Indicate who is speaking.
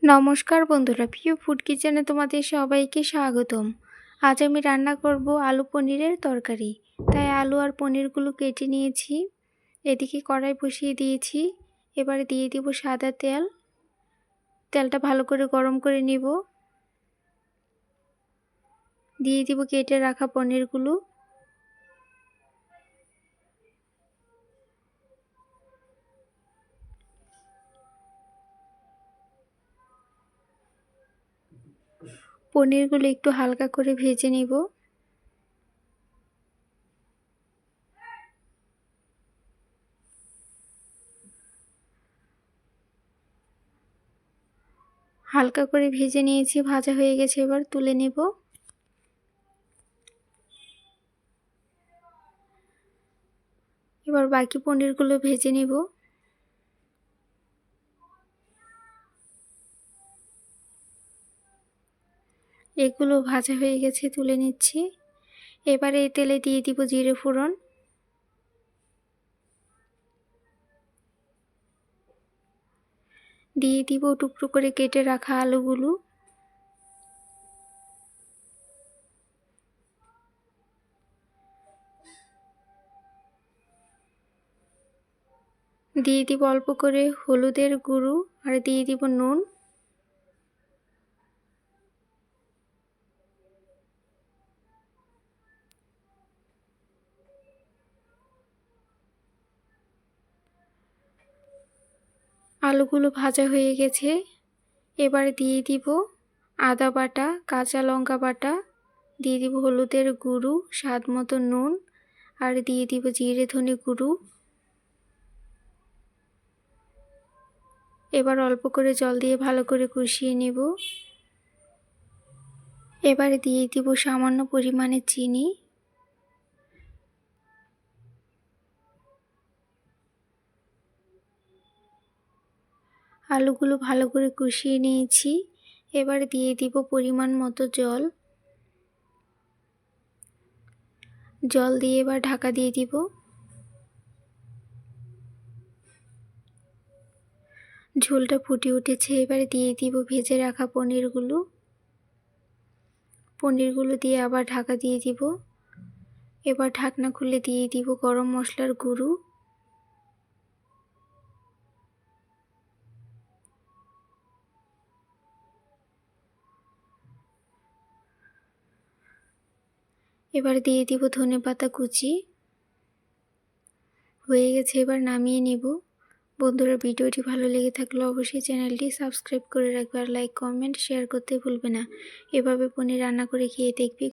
Speaker 1: নমস্কার বন্ধুরা, প্রিয় ফুড কিচেনে তোমাদের সবাইকে স্বাগতম। আজ আমি রান্না করব আলু পনিরের তরকারি। তাই আলু আর পনিরগুলো কেটে নিয়েছি। এদিকে কড়াই বসিয়ে দিয়েছি। এবারে দিয়ে দিব সাদা তেল। তেলটা ভালো করে গরম করে নিব। দিয়ে দিব কেটে রাখা পনিরগুলো। পনিরগুলো একটু হালকা করে ভেজে নিব। হালকা করে ভেজে নিয়েছি, ভাজা হয়ে গেছে, এবার তুলে নেব। এবার বাকি পনিরগুলো ভেজে নেব। এগুলো ভাজা হয়ে গেছে, তুলে নিচ্ছি। এবারে এই তেলে দিয়ে দিব জিরে ফোড়ন। দিয়ে দিব টুকরো করে কেটে রাখা আলুগুলো। দিয়ে দিব অল্প করে হলুদের গুঁড়ো আর দিয়ে দিব নুন। আলুগুলো ভাজা হয়ে গেছে, এবার দিয়ে দিব আদা বাটা, কাঁচা লঙ্কা বাটা, দিয়ে দিব হলুদের গুঁড়ো, স্বাদ মতো নুন আর দিয়ে দিব জিরে ধনে গুঁড়ো। এবার অল্প করে জল দিয়ে ভালো করে কষিয়ে নেব। এবারে দিয়ে দিব সামান্য পরিমাণে চিনি। আলুগুলো ভালো করে কষিয়ে নিয়েছি। এবার দিয়ে দিব পরিমাণ মতো জল। জল দিয়ে এবার ঢাকা দিয়ে দিব। ঝোলটা ফুটে উঠেছে, এবারে দিয়ে দিব ভেজে রাখা পনিরগুলো। পনিরগুলো দিয়ে আবার ঢাকা দিয়ে দিব। এবার ঢাকনা খুলে দিয়ে দিব গরম মশলার গুঁড়ো। এবার দিয়ে দিব ধনেপাতা কুচি। হয়ে গেছে, এবার নামিয়ে নেব। বন্ধুরা, ভিডিওটি ভালো লেগে থাকলে অবশ্যই চ্যানেলটি সাবস্ক্রাইব করে রাখবে আর লাইক কমেন্ট শেয়ার করতে ভুলবে না। এভাবে পনির রান্না করে খেয়ে দেখবে